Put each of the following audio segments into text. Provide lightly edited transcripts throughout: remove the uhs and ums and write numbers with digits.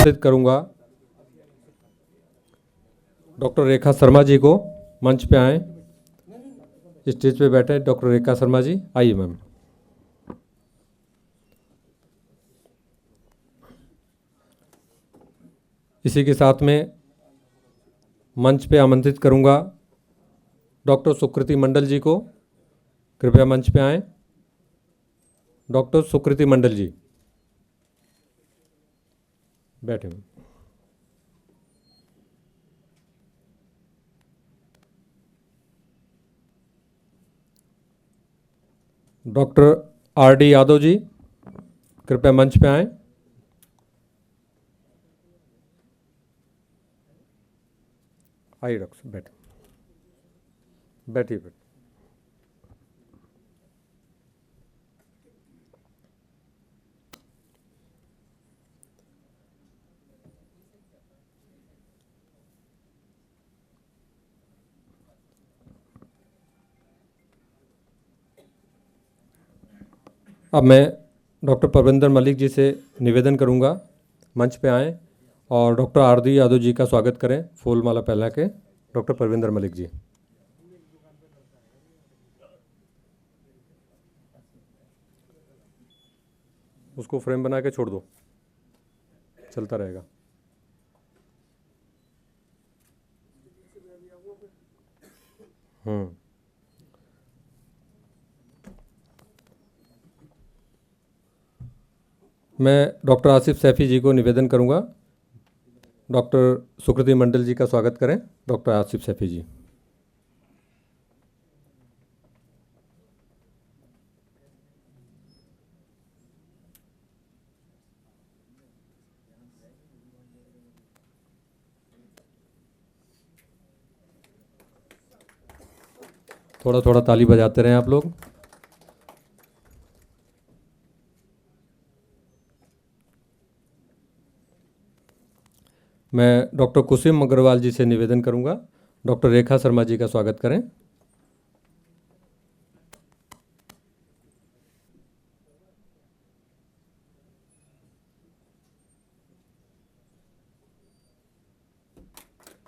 आमंत्रित करूंगा डॉक्टर रेखा शर्मा जी को। मंच पे आएँ, स्टेज पे बैठे डॉक्टर रेखा शर्मा जी, आइए मैम। इसी के साथ में मंच पे आमंत्रित करूंगा डॉक्टर सुकृति मंडल जी को। कृपया मंच पे आएँ। डॉक्टर सुकृति मंडल जी बैठे। Doctor RD. यादव जी कृपया मंच पे आएँ। आइए डॉक्टर साहब, बैठे बैठिए बैठिए। अब मैं डॉक्टर परविंदर मलिक जी से निवेदन करूंगा मंच पे आएँ और डॉक्टर आर.डी. यादव जी का स्वागत करें फूल माला पहना के। डॉक्टर परविंदर मलिक जी। उसको फ्रेम बना के छोड़ दो, चलता रहेगा। मैं डॉक्टर आसिफ सैफी जी को निवेदन करूंगा डॉक्टर सुकृति मंडल जी का स्वागत करें। डॉक्टर आसिफ सैफी जी। थोड़ा थोड़ा ताली बजाते रहें आप लोग। मैं डॉक्टर कुसुम अग्रवाल जी से निवेदन करूंगा डॉक्टर रेखा शर्मा जी का स्वागत करें।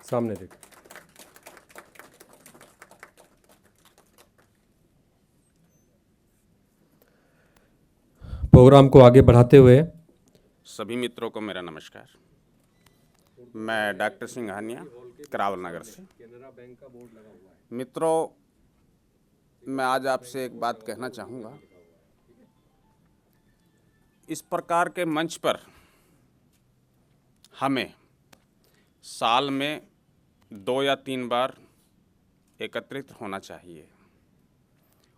सामने देख। प्रोग्राम को आगे बढ़ाते हुए सभी मित्रों को मेरा नमस्कार। मैं डॉक्टर सिंघानिया, करावल नगर से। मित्रों, मैं आज आपसे एक बात कहना चाहूँगा। इस प्रकार के मंच पर हमें साल में 2 या 3 बार एकत्रित होना चाहिए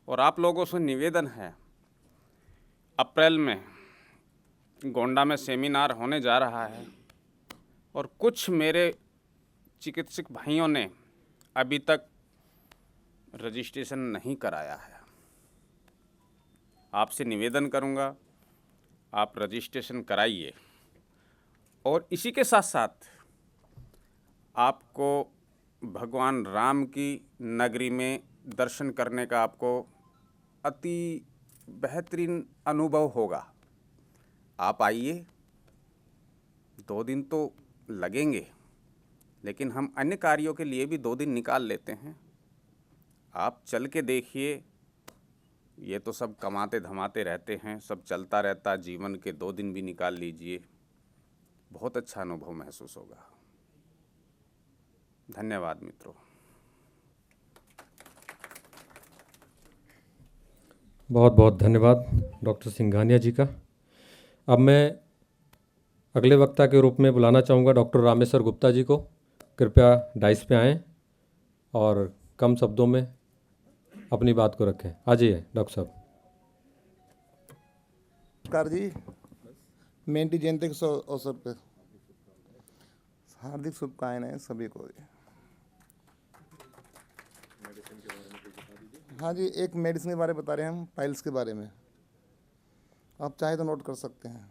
और आप लोगों से निवेदन है, अप्रैल में गोंडा में सेमिनार होने जा रहा है और कुछ मेरे चिकित्सक भाइयों ने अभी तक रजिस्ट्रेशन नहीं कराया है। आपसे निवेदन करूंगा, आप रजिस्ट्रेशन कराइए और इसी के साथ साथ आपको भगवान राम की नगरी में दर्शन करने का आपको अति बेहतरीन अनुभव होगा। आप आइए, 2 दिन तो लगेंगे, लेकिन हम अन्य कार्यों के लिए भी 2 दिन निकाल लेते हैं। आप चल के देखिए, ये तो सब कमाते धमाते रहते हैं, सब चलता रहता, जीवन के 2 दिन भी निकाल लीजिए, बहुत अच्छा अनुभव महसूस होगा। धन्यवाद मित्रों। बहुत बहुत धन्यवाद डॉक्टर सिंघानिया जी का। अब मैं अगले वक्ता के रूप में बुलाना चाहूँगा डॉक्टर रामेश्वर गुप्ता जी को। कृपया डाइस पे आएँ और कम शब्दों में अपनी बात को रखें। आ जाइए डॉक्टर साहब। नमस्कार जी। मेंटी जयंती के अवसर पे हार्दिक शुभकामनाएं सभी को। हाँ जी, एक मेडिसिन के बारे में बता रहे हैं हम, पाइल्स के बारे में। आप चाहे तो नोट कर सकते हैं।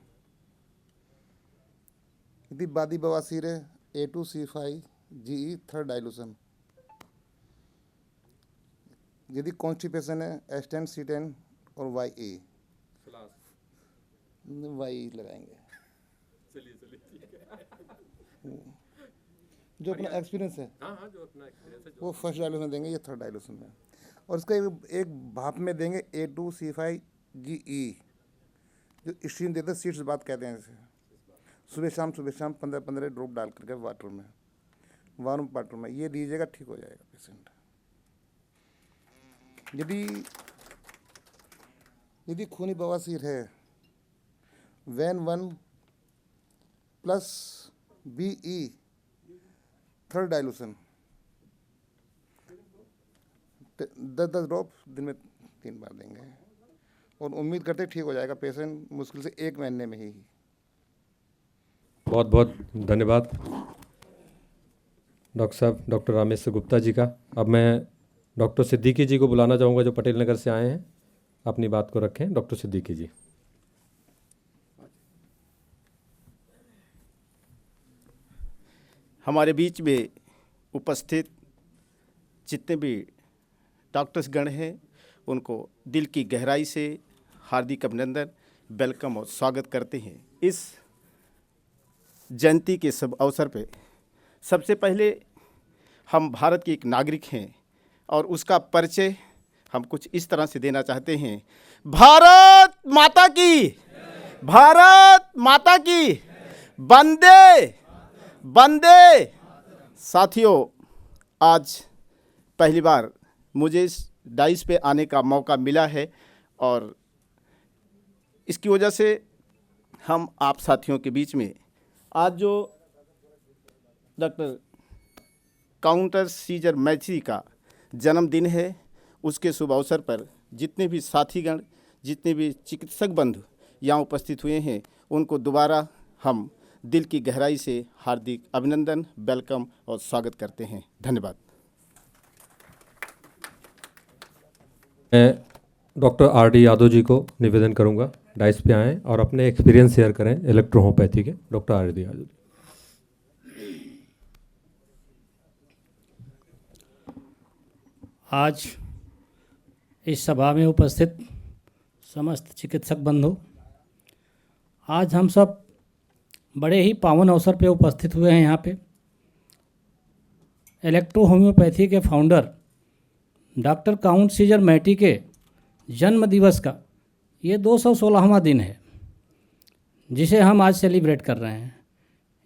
यदि बादी बवासीर है, A2C5 GE 3rd डाइल्यूशन। यदि कॉन्स्टिपेशन है, S10 C10 और YE लगाएंगे। जो अपना एक्सपीरियंस है हाँ हाँ, जो अपना एक्सपीरियंस है वो फर्स्ट डायलूशन देंगे, ये थर्ड डायलूशन में, और इसका एक भाप में देंगे A2C5GE, जो स्टीम देते हैं, सीड्स बात कहते हैं इसे। सुबह शाम 15-15 ड्रॉप डाल करके वाटर में, वार्म वाटर में ये दीजिएगा, ठीक हो जाएगा पेशेंट। यदि खूनी बवासीर है, van 1+BE third dilution 10 drop दिन में 3 बार देंगे, और उम्मीद करते ठीक हो जाएगा पेशेंट मुश्किल से 1 महीने में ही। बहुत बहुत धन्यवाद डॉक्टर साहब, डॉक्टर रामेश्वर गुप्ता जी का। अब मैं डॉक्टर सिद्दीकी जी को बुलाना चाहूँगा, जो पटेल नगर से आए हैं। अपनी बात को रखें डॉक्टर सिद्दीकी जी। हमारे बीच में उपस्थित जितने भी डॉक्टर्स गण हैं, उनको दिल की गहराई से हार्दिक अभिनंदन, वेलकम और स्वागत करते हैं इस जयंती के सब अवसर पे। सबसे पहले हम भारत के एक नागरिक हैं और उसका परिचय हम कुछ इस तरह से देना चाहते हैं। भारत माता की, भारत माता की, वंदे वंदे। साथियों, आज पहली बार मुझे इस डाइस पे आने का मौका मिला है और इसकी वजह से हम आप साथियों के बीच में आज जो डॉक्टर काउंटर सीजर मैथी का जन्मदिन है, उसके शुभ अवसर पर जितने भी साथीगण, जितने भी चिकित्सक बंधु यहाँ उपस्थित हुए हैं, उनको दोबारा हम दिल की गहराई से हार्दिक अभिनंदन, वेलकम और स्वागत करते हैं। धन्यवाद। मैं डॉक्टर R.D. यादव जी को निवेदन करूंगा डाइस पे आएँ और अपने एक्सपीरियंस शेयर करें इलेक्ट्रोहोम्योपैथी के। Doctor R.D. यादव जी। आज इस सभा में उपस्थित समस्त चिकित्सक बंधु, आज हम सब बड़े ही पावन अवसर पे उपस्थित हुए हैं। यहाँ पे इलेक्ट्रो होम्योपैथी के फाउंडर डॉक्टर काउंट सीजर मैटी के जन्म दिवस का ये 216वां दिन है, जिसे हम आज सेलिब्रेट कर रहे हैं।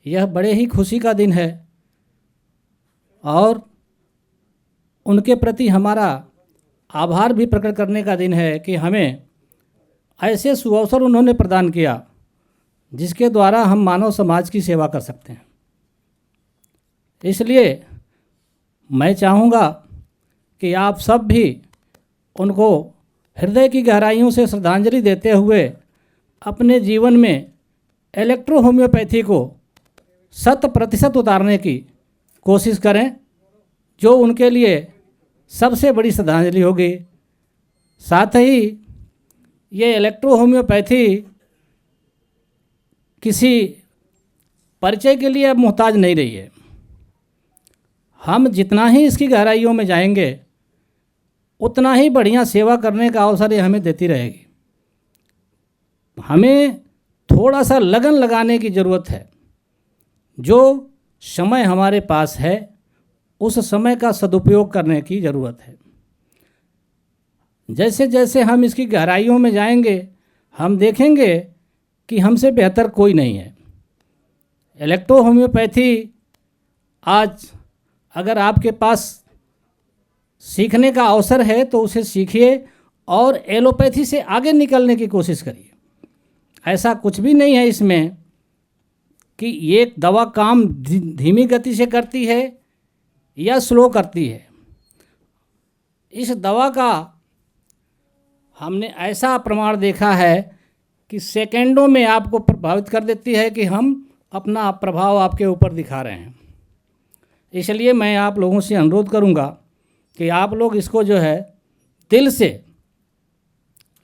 यह बड़े ही खुशी का दिन है और उनके प्रति हमारा आभार भी प्रकट करने का दिन है कि हमें ऐसे सुअवसर उन्होंने प्रदान किया जिसके द्वारा हम मानव समाज की सेवा कर सकते हैं। इसलिए मैं चाहूँगा कि आप सब भी उनको हृदय की गहराइयों से श्रद्धांजलि देते हुए अपने जीवन में इलेक्ट्रो होम्योपैथी को 100% उतारने की कोशिश करें, जो उनके लिए सबसे बड़ी श्रद्धांजलि होगी। साथ ही ये इलेक्ट्रो होम्योपैथी किसी परिचय के लिए अब मोहताज नहीं रही है। हम जितना ही इसकी गहराइयों में जाएंगे, उतना ही बढ़िया सेवा करने का अवसर ये हमें देती रहेगी। हमें थोड़ा सा लगन लगाने की ज़रूरत है। जो समय हमारे पास है, उस समय का सदुपयोग करने की ज़रूरत है। जैसे जैसे हम इसकी गहराइयों में जाएंगे, हम देखेंगे कि हमसे बेहतर कोई नहीं है। इलेक्ट्रो होम्योपैथी आज अगर आपके पास सीखने का अवसर है तो उसे सीखिए और एलोपैथी से आगे निकलने की कोशिश करिए। ऐसा कुछ भी नहीं है इसमें कि ये दवा काम धीमी गति से करती है या स्लो करती है। इस दवा का हमने ऐसा प्रमाण देखा है कि सेकंडों में आपको प्रभावित कर देती है कि हम अपना प्रभाव आपके ऊपर दिखा रहे हैं। इसलिए मैं आप लोगों से अनुरोध करूंगा कि आप लोग इसको जो है दिल से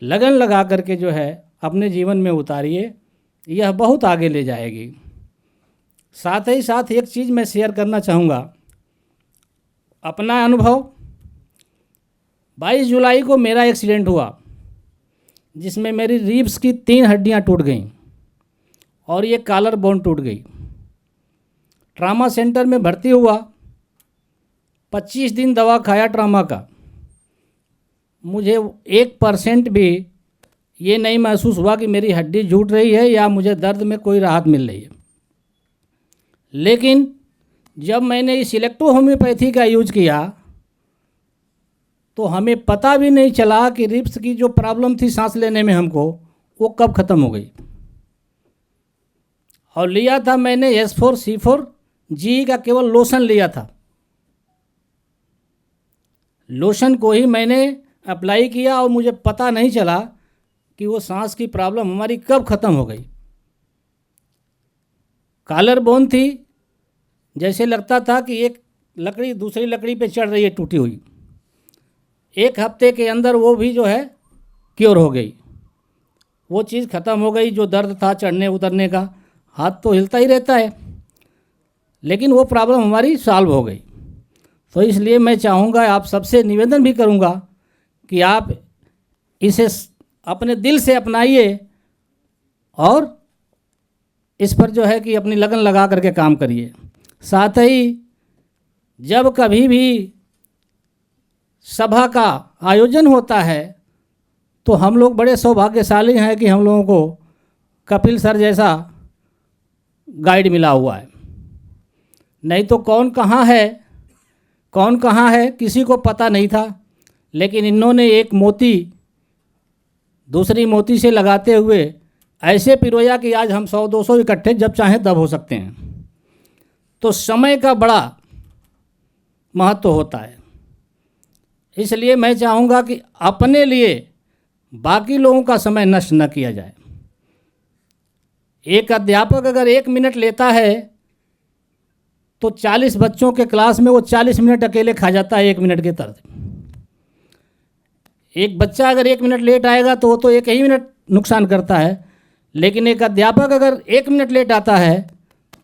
लगन लगा करके जो है अपने जीवन में उतारिए, यह बहुत आगे ले जाएगी। साथ ही साथ एक चीज़ मैं शेयर करना चाहूँगा, अपना अनुभव। 22 जुलाई को मेरा एक्सीडेंट हुआ जिसमें मेरी रिब्स की 3 हड्डियाँ टूट गईं और ये कॉलर बोन टूट गई। ट्रामा सेंटर में भर्ती हुआ, 25 दिन दवा खाया ट्रामा का, मुझे 1% भी ये नहीं महसूस हुआ कि मेरी हड्डी जुड़ रही है या मुझे दर्द में कोई राहत मिल रही है। लेकिन जब मैंने इस इलेक्ट्रो होम्योपैथी का यूज किया तो हमें पता भी नहीं चला कि रिब्स की जो प्रॉब्लम थी सांस लेने में हमको, वो कब ख़त्म हो गई। और लिया था मैंने S4C4G का केवल लोशन लिया था, लोशन को ही मैंने अप्लाई किया और मुझे पता नहीं चला कि वो सांस की प्रॉब्लम हमारी कब ख़त्म हो गई। कॉलर बोन थी, जैसे लगता था कि एक लकड़ी दूसरी लकड़ी पे चढ़ रही है टूटी हुई। 1 हफ्ते के अंदर वो भी जो है क्योर हो गई, वो चीज़ ख़त्म हो गई। जो दर्द था चढ़ने उतरने का, हाथ तो हिलता ही रहता है, लेकिन वो प्रॉब्लम हमारी सॉल्व हो गई। तो इसलिए मैं चाहूँगा, आप सबसे निवेदन भी करूँगा कि आप इसे अपने दिल से अपनाइए और इस पर जो है कि अपनी लगन लगा करके काम करिए। साथ ही जब कभी भी सभा का आयोजन होता है तो हम लोग बड़े सौभाग्यशाली हैं कि हम लोगों को कपिल सर जैसा गाइड मिला हुआ है। नहीं तो कौन कहाँ है किसी को पता नहीं था, लेकिन इन्होंने एक मोती दूसरी मोती से लगाते हुए ऐसे पिरोया कि आज हम 100-200 इकट्ठे जब चाहें तब हो सकते हैं। तो समय का बड़ा महत्व होता है। इसलिए मैं चाहूँगा कि अपने लिए बाकी लोगों का समय नष्ट न किया जाए। एक अध्यापक अगर 1 मिनट लेता है तो 40 बच्चों के क्लास में वो 40 मिनट अकेले खा जाता है 1 मिनट के तरफ। एक बच्चा अगर 1 मिनट लेट आएगा तो वो तो 1 ही मिनट नुकसान करता है, लेकिन एक अध्यापक अगर 1 मिनट लेट आता है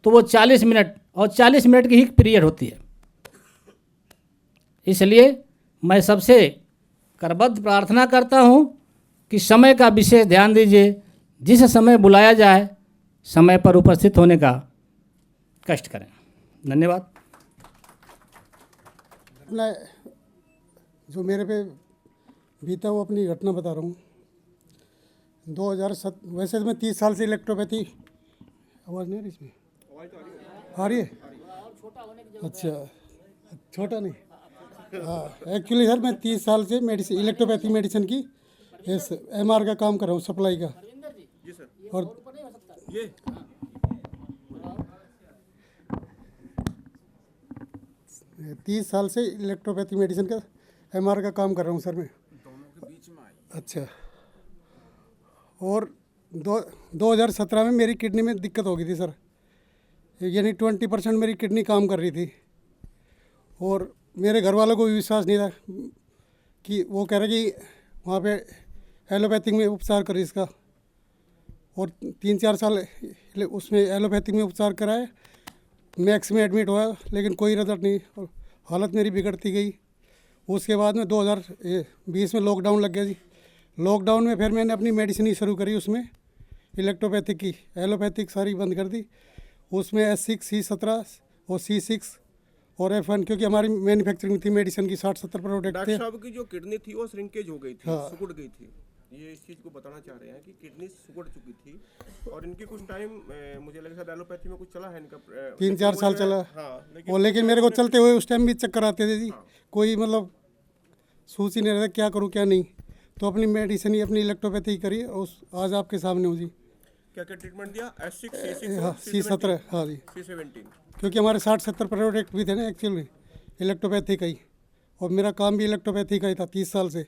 तो वो 40 मिनट, और 40 मिनट की ही पीरियड होती है। इसलिए मैं सबसे करबद्ध प्रार्थना करता हूँ कि समय का विशेष ध्यान दीजिए। जिस समय बुलाया जाए समय पर उपस्थित होने का कष्ट करें। धन्यवाद। अपना जो मेरे पे बीता वो अपनी घटना बता रहा हूँ। 2007 वैसे तो मैं 30 साल से इलेक्ट्रोपैथी, आवाज़ नहीं आ रही इसमें, आ रही है? अच्छा, छोटा नहीं। हाँ, एक्चुअली सर मैं 30 साल से मेडिसिन इलेक्ट्रोपैथी मेडिसिन की MR का काम कर रहा हूँ, सप्लाई का। और ये 30 साल से इलेक्ट्रोपैथी मेडिसिन का MR का काम कर रहा हूँ सर मैं। अच्छा, और 2017 में मेरी किडनी में दिक्कत हो गई थी सर, यानी 20% मेरी किडनी काम कर रही थी। और मेरे घर वालों को भी विश्वास नहीं था कि वो कह रहे कि वहाँ पे एलोपैथिक में उपचार करें इसका। और 3-4 साल उसमें एलोपैथिक में उपचार कराए, मैक्स में एडमिट हुआ, लेकिन कोई रिजल्ट नहीं और हालत मेरी बिगड़ती गई। उसके बाद में 2020 में लॉकडाउन लग गया जी। लॉकडाउन में फिर मैंने अपनी मेडिसिन ही शुरू करी, उसमें इलेक्ट्रोपैथिक की, एलोपैथिक सारी बंद कर दी। उसमें S6, C17 और C6 और F1, क्योंकि हमारी मैन्युफैक्चरिंग थी मेडिसिन की, 60-70 प्रोडक्ट थे। डॉक्टर साहब की जो किडनी थी वो श्रिंकेज हो गई थी, हाँ। सिकुड़ गई थी। ये इस चीज़ को बताना चाह रहे हैं कि किडनी सिकुड़ चुकी थी और इनकी कुछ टाइम मुझे लगा शायद एलोपैथी में कुछ चला है इनका 3-4 साल चला। हाँ, लेकिन मेरे को चलते हुए उस टाइम भी चक्कर आते थे जी। कोई मतलब सोच ही नहीं रहता क्या करूँ क्या नहीं। तो अपनी मेडिसिन ही अपनी इलेक्ट्रोपैथी करी और आज आपके सामने हूँ जी। क्या क्या ट्रीटमेंट दिया? S6, C6, हाँ, C17, हाँ जी, C17। क्योंकि हमारे 60-70 प्रोडक्ट भी थे ना एक्चुअली इलेक्ट्रोपैथी का ही, और मेरा काम भी इलेक्ट्रोपैथी का ही था 30 साल से,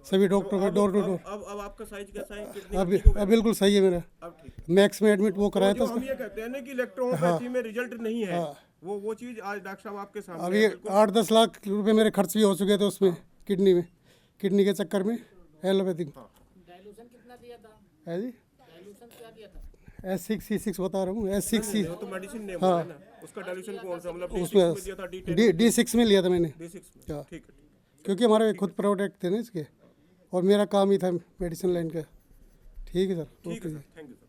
सभी डॉक्टर का डोर टू डोर। अब आपका साइज कैसा है किडनी? अब बिल्कुल सही है मेरा। अब ठीक। मैक्स में एडमिट वो कराया था जो हम ये कहते हैं ना कि इलेक्ट्रोपैथी में रिजल्ट नहीं है, वो चीज़ आज डॉक्टर साहब आपके सामने अभी है। 8-10 लाख रुपए मेरे खर्च भी हो चुके थे उसमें, किडनी में, किडनी के चक्कर में एलोपैथिक। डाइल्यूशन कितना दिया था? है जी, डाइल्यूशन क्या दिया था? S6, C6 बता रहा हूँ, S6 वो तो मेडिसिन ने बोला ना, उसका डाइल्यूशन कौन सा, मतलब D6 उसमें में दिया था, D10 D6 में लिया था मैंने, D6 में? हाँ। ठीक है। क्योंकि हमारे खुद प्रोडक्ट थे ना इसके, और मेरा काम ही था मेडिसिन लाइन का। ठीक है सर, ओके जी। Thank you sir.